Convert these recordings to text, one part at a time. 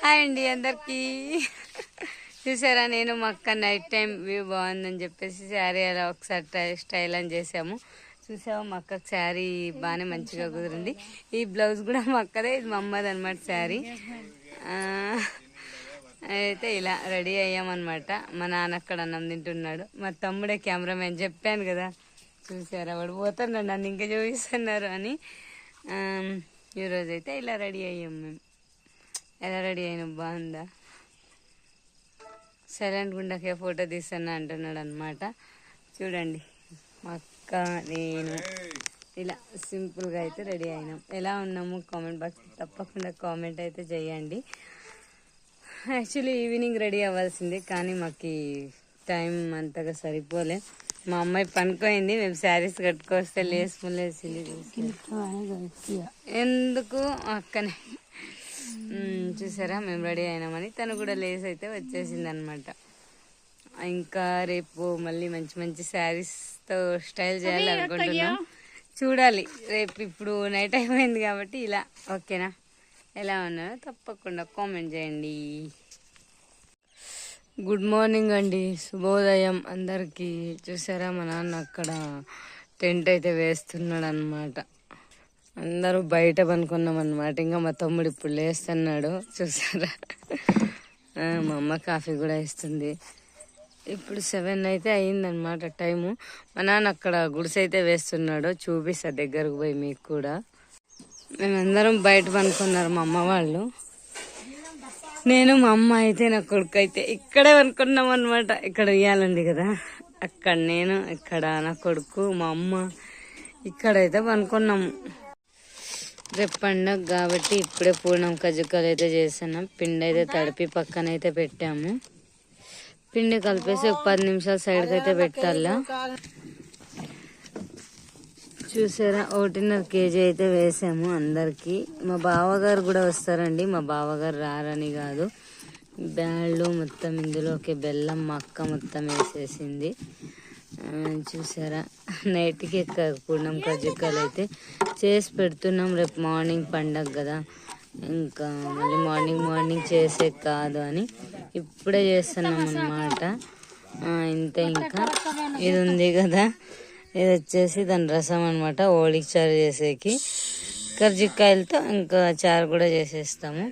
Hi అండి అందరికీ. చూసారా, నేను మా అక్క నైట్ టైం వ్యూ బాగుందని చెప్పేసి శారీ అలా ఒకసారి స్టైల్ అని చేసాము. చూసాము, మా అక్కకి శారీ బాగానే మంచిగా కుదిరింది. ఈ బ్లౌజ్ కూడా మా అక్కదే, ఇది మా అమ్మది అనమాట శారీ. అయితే ఇలా రెడీ అయ్యామన్నమాట. మా నాన్న అక్కడ అన్నం తింటున్నాడు, మా తమ్ముడే కెమెరామెన్, చెప్పాను కదా. చూసారా, వాడు పోతున్నాడు, నన్ను ఇంకా చూపిస్తున్నారు అని. ఈరోజైతే ఇలా రెడీ అయ్యాం మేము. ఎలా రెడీ అయినా బాగుందా? సైలెంట్ గుండకే ఫోటో తీస్తాను అంటున్నాడు అనమాట. చూడండి, మా అక్క నేను ఇలా సింపుల్గా అయితే రెడీ అయినాం. ఎలా ఉన్నాము కామెంట్ బాక్స్ తప్పకుండా కామెంట్ అయితే చేయండి. యాక్చువల్లీ ఈవినింగ్ రెడీ అవ్వాల్సిందే, కానీ మాకు టైం అంతగా సరిపోలే. మా అమ్మాయి పనుకోయింది, మేము శారీస్ కట్టుకొస్తే లేసుకులేసింది. ఎందుకు అక్కనే చూసారా, మేము రెడీ అయినామని. తను కూడా లేస్ అయితే వచ్చేసింది అనమాట. ఇంకా రేపు మళ్ళీ మంచి మంచి శారీస్తో స్టైల్ చేయాలి అనుకుంటున్నాం. చూడాలి రేపు. ఇప్పుడు నైట్ అయిపోయింది కాబట్టి ఇలా. ఓకేనా? ఎలా ఉన్నారో తప్పకుండా కామెంట్ చేయండి. గుడ్ మార్నింగ్ అండి, శుభోదయం అందరికీ. చూసారా, మా నాన్న అక్కడ టెంట్ అయితే వేస్తున్నాడు అనమాట. అందరూ బయట పనుకున్నాం అనమాట. ఇంకా మా తమ్ముడు ఇప్పుడు లేస్తున్నాడు. చూసారా, మా అమ్మ కాఫీ కూడా ఇస్తుంది. ఇప్పుడు 7 అయితే అయిందనమాట టైము. మా నాన్న అక్కడ గుడిసె అయితే వేస్తున్నాడు, చూపిస్తా దగ్గరకు పోయి మీకు కూడా. మేమందరం బయట పనుకున్నారు, మా అమ్మ వాళ్ళు, నేను మా అమ్మ అయితే నా కొడుకు అయితే ఇక్కడే పనుకున్నాం అనమాట. ఇక్కడ ఇయ్యాలండి కదా, అక్కడ నేను, ఇక్కడ నా కొడుకు, మా అమ్మ ఇక్కడైతే పనుకున్నాము. రేపు పండగ కాబట్టి ఇప్పుడే పూర్ణం కజ్జికాయలు అయితే చేస్తున్నాం. పిండి అయితే తడిపి పక్కన అయితే పెట్టాము. పిండి కలిపేసి ఒక 10 నిమిషాలు సైడ్కి అయితే పెట్టాలా. చూసారా, 1.5 కేజీ అయితే వేసాము అందరికి. మా బావగారు కూడా వస్తారండి. మా బావగారు రారని కాదు, బ్యాళ్ళు మొత్తం ఇందులోకి బెల్లం మా అక్క మొత్తం వేసేసింది. చూసారా, నైట్కి పూర్ణం కజ్జికాయలు అయితే చేసి పెడుతున్నాం. రేపు మార్నింగ్ పండగ కదా, ఇంకా మళ్ళీ మార్నింగ్ చేసే కాదు అని ఇప్పుడే చేస్తున్నాం అన్నమాట. ఇంతే. ఇంకా ఇది ఉంది కదా, ఇది వచ్చేసి దాని రసం అనమాట. ఓలికి చారు చేసేకి కర్జికాయలతో ఇంకా చారు కూడా చేసేస్తాము.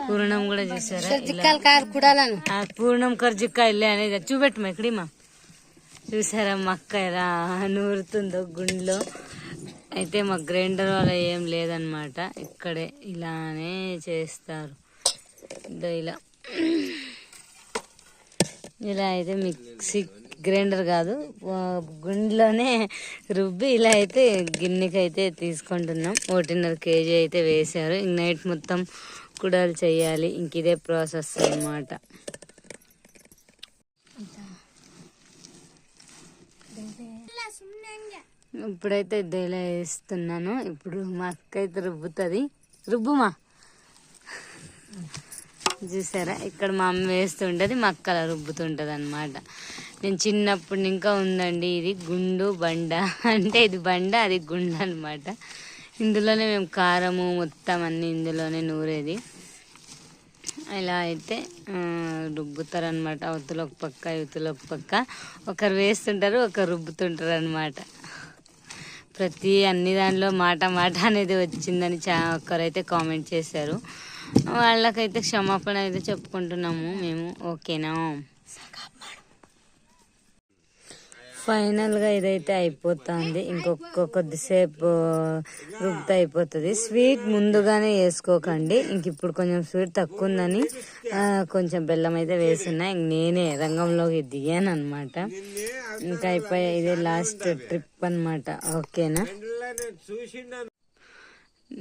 పూర్ణం కూడా చేసారా, పూర్ణం కర్జికాయలే అనేది చూపెట్టమా ఇక్కడమా. చూసారా, మా అక్క ఎలా నూరుతుందో గుండెలో. అయితే మా గ్రైండర్ వల్ల ఏం లేదనమాట, ఇక్కడే ఇలానే చేస్తారు. ఇలా అయితే మిక్సీ గ్రైండర్ కాదు, గుండెలోనే రుబ్బి ఇలా అయితే గిన్నెకి అయితే తీసుకుంటున్నాం. 1.5 కేజీ అయితే వేశారు. ఇంక నైట్ మొత్తం కుడాలు చేయాలి. ఇంక ఇదే ప్రాసెస్ అన్నమాట. ఇప్పుడైతే ఇద్దరు వేస్తున్నాను. ఇప్పుడు మా అక్క అయితే రుబ్బుతుంది. రుబ్బుమా. చూసారా, ఇక్కడ మా అమ్మ వేస్తుంటది, మా అక్క అలా రుబ్బుతుంటది అనమాట. నేను చిన్నప్పుడు ఇంకా ఉందండి ఇది గుండు బండ, అంటే ఇది బండ అది గుండు అనమాట. ఇందులోనే మేము కారము మొత్తం అన్ని ఇందులోనే నూరేది. ఇలా అయితే రుబ్బుతారనమాట. అవతల ఒక పక్క యువతల ఒక పక్క, ఒకరు వేస్తుంటారు ఒకరు రుబ్బుతుంటారు అనమాట. అన్ని దానిలో మాట అనేది వచ్చిందని ఒక్కరైతే కామెంట్ చేశారు. వాళ్ళకైతే క్షమాపణ అయితే చెప్పుకుంటున్నాము మేము. ఓకేనా? ఫైనల్గా ఇదైతే అయిపోతుంది. కొద్దిసేపు రుబ్బితే అయిపోతుంది. స్వీట్ ముందుగానే వేసుకోకండి. ఇప్పుడు కొంచెం స్వీట్ తక్కువ ఉందని కొంచెం బెల్లం అయితే వేస్తున్నా. నేనే రంగంలోకి దిగాను అనమాట. ఇంకా అయిపోయా, ఇదే లాస్ట్ ట్రిప్ అనమాట. ఓకేనా?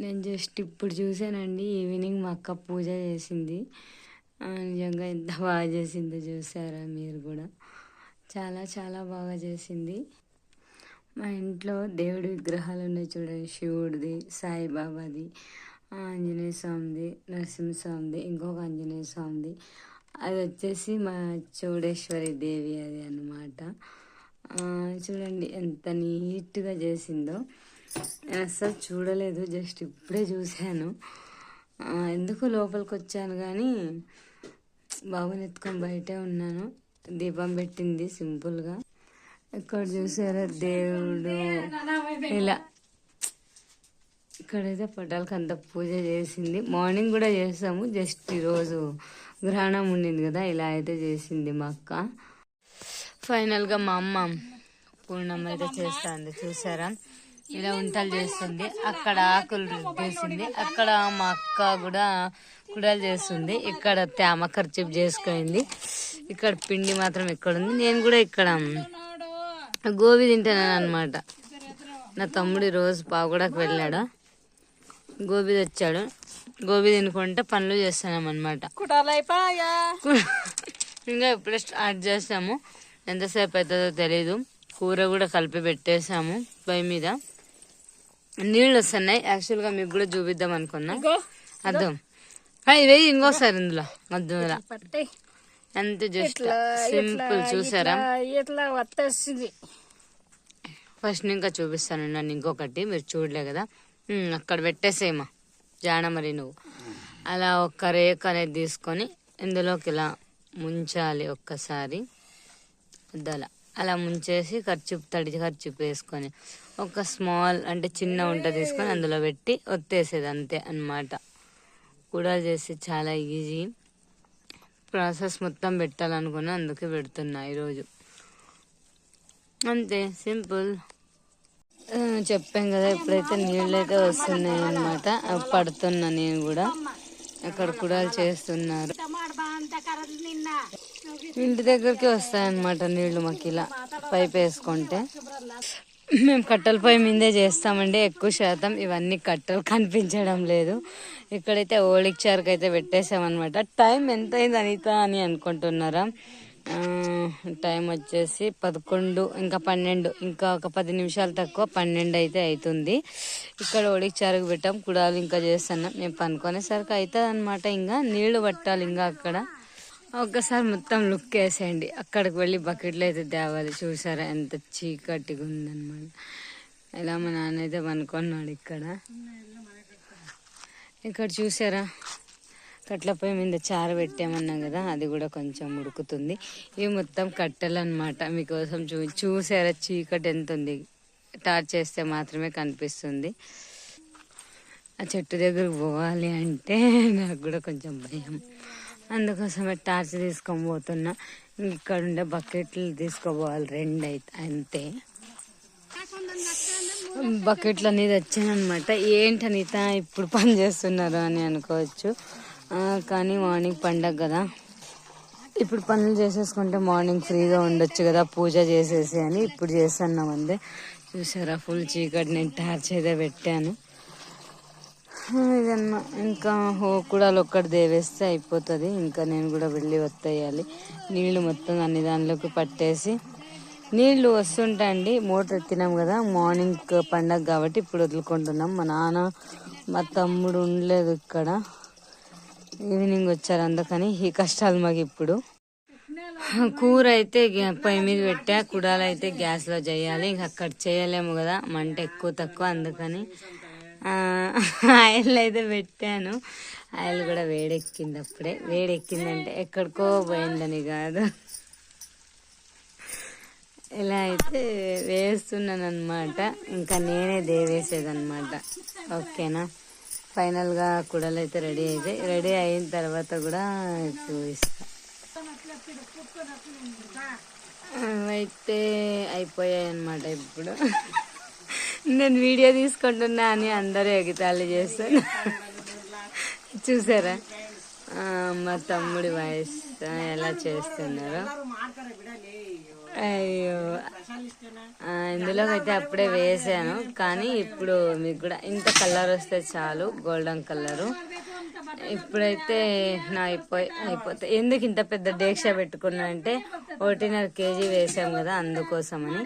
నేను జస్ట్ ఇప్పుడు చూసానండి, ఈవినింగ్ మా అక్క పూజ చేసింది. నిజంగా ఎంత బాగా చేసిందో చూసారా మీరు కూడా. చాలా చాలా బాగా చేసింది. మా ఇంట్లో దేవుడి విగ్రహాలు ఉన్నాయి చూడండి. శివుడిది, సాయిబాబాది, ఆంజనేయ స్వామిది, నరసింహస్వామిది, ఇంకొక ఆంజనేయ స్వామిది. అది వచ్చేసి మా చౌడేశ్వరి దేవి అది అన్నమాట. చూడండి ఎంత నీట్గా చేసిందో. నేను అస్సలు చూడలేదు, జస్ట్ ఇప్పుడే చూశాను. ఎందుకు లోపలికి వచ్చాను కానీ బాబుని ఎత్తుకొని బయటే ఉన్నాను. దీపం పెట్టింది సింపుల్గా. ఇక్కడ చూసారా దేవుడు ఇలా ఇక్కడైతే పటాలకు అంత పూజ చేసింది. మార్నింగ్ కూడా చేస్తాము, జస్ట్ ఈరోజు గ్రహణం ఉండింది కదా, ఇలా అయితే చేసింది మా అక్క. ఫైనల్గా మా అమ్మ పూర్ణం అయితే చేస్తుంది. చూసారా ఇలా వంటలు చేస్తుంది. అక్కడ ఆకులు రుద్దేసింది. అక్కడ మా అక్క కూడా కుడాలు చేస్తుంది. ఇక్కడ తేమ ఖర్చు చేసుకుంది. ఇక్కడ పిండి మాత్రం ఇక్కడ ఉంది. నేను కూడా ఇక్కడ గోబీ తింటాను అనమాట. నా తమ్ముడు రోజు పావుగూడకు వెళ్ళాడు, గోబీ తెచ్చాడు. గోబీ తినుకుంటే పనులు చేస్తున్నామన్నమాట. ఇంకా ఇప్పుడే స్టార్ట్ చేసాము. ఎంతసేపు అవుతుందో తెలీదు. కూర కూడా కలిపి పెట్టేసాము పొయ్యి మీద. నీళ్ళు వస్తున్నాయి. యాక్చువల్గా మీకు కూడా చూపిద్దాం అనుకున్నా. అర్థం వేయి ఇంకోసారి ఇందులో మధ్యలో అంతే, జస్ట్ సింపుల్. చూసారా ఫస్ట్ ఇంకా చూపిస్తాను నన్ను ఇంకొకటి, మీరు చూడలే కదా. అక్కడ పెట్టేసేమా జాన, మరి నువ్వు అలా ఒక్క రేక్ అనేది తీసుకొని ఇందులోకి ఇలా ముంచాలి ఒక్కసారి. అలా ముంచేసి తడి ఖర్చు వేసుకొని ఒక స్మాల్ అంటే చిన్న వంట తీసుకొని అందులో పెట్టి ఒత్తేసేది అంతే అన్నమాట. కూడా చేసి చాలా ఈజీ ప్రాసెస్. మొత్తం పెట్టాలనుకున్నా, అందుకే పెడుతున్నా ఈరోజు. అంతే సింపుల్. చెప్పాం కదా, ఇప్పుడైతే నీళ్ళు అయితే వస్తున్నాయి అన్నమాట. పడుతున్నా నేను కూడా. అక్కడ కుడాలు చేస్తున్నారు. ఇంటి దగ్గరికి వస్తాయన్నమాట నీళ్లు మాకు ఇలా పైప్ వేసుకుంటే. మేము కట్టెల పొయ్యి మీదే చేస్తామండి ఎక్కువ శాతం. ఇవన్నీ కట్టెలు కనిపించడం లేదు. ఇక్కడైతే ఓలిక్ చారుకు అయితే పెట్టేసామన్నమాట. టైం ఎంత అయింది అనిత అని అనుకుంటున్నారా? టైం వచ్చేసి 11, ఇంకా 12, ఇంకా ఒక 10 నిమిషాలు తక్కువ 12 అయితే అవుతుంది. ఇక్కడ ఓడికి చారుకు పెట్టాం. కుడాలు ఇంకా చేస్తున్నాం. మేము పనుకునేసరికి అవుతుంది అనమాట. ఇంకా నీళ్లు పట్టాలి. ఇంకా అక్కడ ఒక్కసారి మొత్తం లుక్ వేసేయండి. అక్కడికి వెళ్ళి బకెట్లు అయితే తేవాలి. చూసారా ఎంత చీకటిగా ఉందన్నమాట. ఇలా మా నాన్న అయితే పనుకున్నాడు ఇక్కడ. ఇక్కడ చూసారా కట్ల పొయ్యి మీద చారు పెట్టామన్నా కదా, అది కూడా కొంచెం ఉడుకుతుంది. ఇవి మొత్తం కట్టెలు అనమాట. మీకోసం చూసారా చీకటి ఎంత ఉంది. టార్చ్ చేస్తే మాత్రమే కనిపిస్తుంది. ఆ చెట్టు దగ్గరకు పోవాలి అంటే నాకు కూడా కొంచెం భయం. అందుకోసమే టార్చ్ తీసుకొని పోతున్నా. ఇక్కడ ఉండే బకెట్లు తీసుకోపోవాలి 2 అయితే అంతే. బకెట్లు అనేది వచ్చానమాట. ఏంటి అనిత ఇప్పుడు పని చేస్తున్నారు అని అనుకోవచ్చు, కానీ మార్నింగ్ పండగ కదా, ఇప్పుడు పనులు చేసేసుకుంటే మార్నింగ్ ఫ్రీగా ఉండొచ్చు కదా పూజ చేసేసి అని ఇప్పుడు చేస్తున్నాం అందే. చూసారా ఫుల్ చీకటి. నేను టార్చ్ అయితే పెట్టాను. ఇదన్నా ఇంకా కూడా ఒక్కటి దేవేస్తే అయిపోతుంది. ఇంకా నేను కూడా వెళ్ళి వత్తేయాలి. నీళ్లు మొత్తం అన్ని దానిలోకి పట్టేసి నీళ్లు వస్తుంటాయండి. మోటార్ ఎత్తినాం కదా, మార్నింగ్ పండగ కాబట్టి ఇప్పుడు వదులుకుంటున్నాం. మా నాన్న మా తమ్ముడు ఉండలేదు ఇక్కడ, ఈవినింగ్ వచ్చారు. అందుకని ఈ కష్టాలు మాకు ఇప్పుడు. కూర అయితే పొయ్యి మీద పెట్టా. కుడాలు అయితే గ్యాస్లో చేయాలి. ఇంక అక్కడ చేయలేము కదా, మంట ఎక్కువ తక్కువ. అందుకని ఆయిల్ అయితే పెట్టాను. ఆయిల్ కూడా వేడెక్కింది. అప్పుడే వేడెక్కిందంటే ఎక్కడికో పోయిందని కాదు, ఇలా అయితే వేస్తున్నాను అనమాట. ఇంకా నేనే దేవేసేదన్నమాట. ఓకేనా, ఫైనల్గా కుడలు అయితే రెడీ అయిన తర్వాత కూడా చూపిస్తా. అయితే అయిపోయాయి అన్నమాట. ఇప్పుడు నేను వీడియో తీసుకుంటున్నా అని అందరూ ఎగతాళి చేస్తాను. చూసారా మా తమ్ముడి వాయిస్ ఎలా చేస్తున్నారో. అయ్యో, ఇందులోకి అయితే అప్పుడే వేసాను, కానీ ఇప్పుడు మీకు కూడా ఇంత కలర్ వస్తే చాలు, గోల్డెన్ కలరు. ఇప్పుడైతే నా అయిపోతాయి. ఎందుకు ఇంత పెద్ద డేక్ష పెట్టుకున్నా అంటే 1.5 kg వేసాం కదా, అందుకోసమని.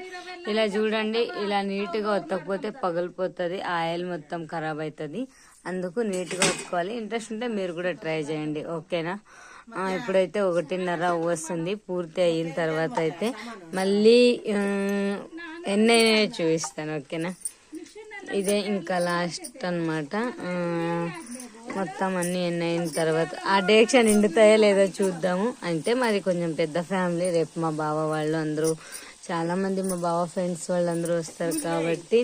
ఇలా చూడండి, ఇలా నీట్గా ఒత్తకపోతే పగిలిపోతుంది, ఆయిల్ మొత్తం ఖరాబ్ అవుతుంది. అందుకు నీట్గా ఒత్తుకోవాలి. ఇంట్రెస్ట్ ఉంటే మీరు కూడా ట్రై చేయండి. ఓకేనా, ఇప్పుడైతే 1.5 వస్తుంది. పూర్తి అయిన తర్వాత అయితే మళ్ళీ ఎన్ని చూపిస్తాను. ఓకేనా, ఇదే ఇంకా లాస్ట్ అన్నమాట. మొత్తం అన్ని ఎన్ని అయిన తర్వాత ఆ డేక్ష నిండుతాయో లేదో చూద్దాము. అంటే మరి కొంచెం పెద్ద ఫ్యామిలీ, రేపు మా బావ వాళ్ళు అందరూ చాలా మంది మా బావ ఫ్రెండ్స్ వాళ్ళందరూ వస్తారు కాబట్టి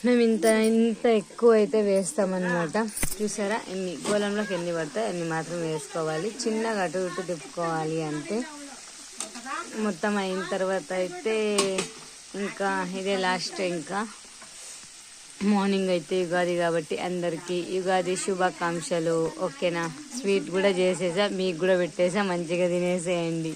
మేము ఇంత ఎక్కువ అయితే వేస్తామన్నమాట. చూసారా ఎన్ని గోళంలోకి ఎన్ని పడతాయి అన్ని మాత్రం వేసుకోవాలి. చిన్నగా అటు ఇటు తిప్పుకోవాలి అంతే. మొత్తం అయిన తర్వాత అయితే ఇంకా ఇదే లాస్ట్. ఇంకా మార్నింగ్ అయితే యుగాది కాబట్టి అందరికీ యుగాది శుభాకాంక్షలు. ఓకేనా, స్వీట్ కూడా చేసేసా, మీకు కూడా పెట్టేసా, మంచిగా తినేసేయండి.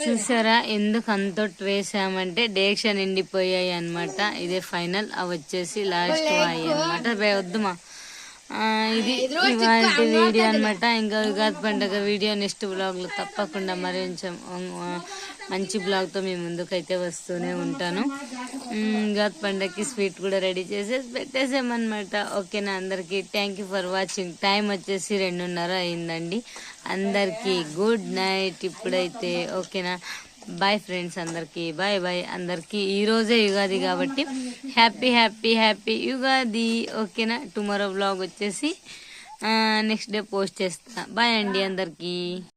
చూసారా ఎందుకు అంతొట్టు వేసామంటే డేక్ష నిండిపోయాయి అనమాట. ఇదే ఫైనల్. అవి వచ్చేసి లాస్ట్ వాయి అనమాట. వద్దుమా, ఇది ఇవాళ వీడియో అనమాట. ఇంకా ఉగాది పండుగ వీడియో నెక్స్ట్ బ్లాగ్లో తప్పకుండా మరి కొంచెం మంచి బ్లాగ్తో మీ ముందుకైతే వస్తూనే ఉంటాను. ఉగాది పండుగకి స్వీట్ కూడా రెడీ చేసేసి పెట్టేసామన్నమాట. ఓకేనా, అందరికీ thank you for watching. Time వచ్చేసి 2:30 అయిందండి. అందరికీ గుడ్ నైట్ ఇప్పుడైతే. ఓకేనా, బాయ్ ఫ్రెండ్స్, అందరికీ బాయ్ బాయ్. అందరికీ ఈరోజే యుగాది కాబట్టి హ్యాపీ హ్యాపీ హ్యాపీ యుగాది. ఓకేనా, టుమారో బ్లాగ్ వచ్చేసి నెక్స్ట్ డే పోస్ట్ చేస్తా. బాయ్ అండి అందరికీ.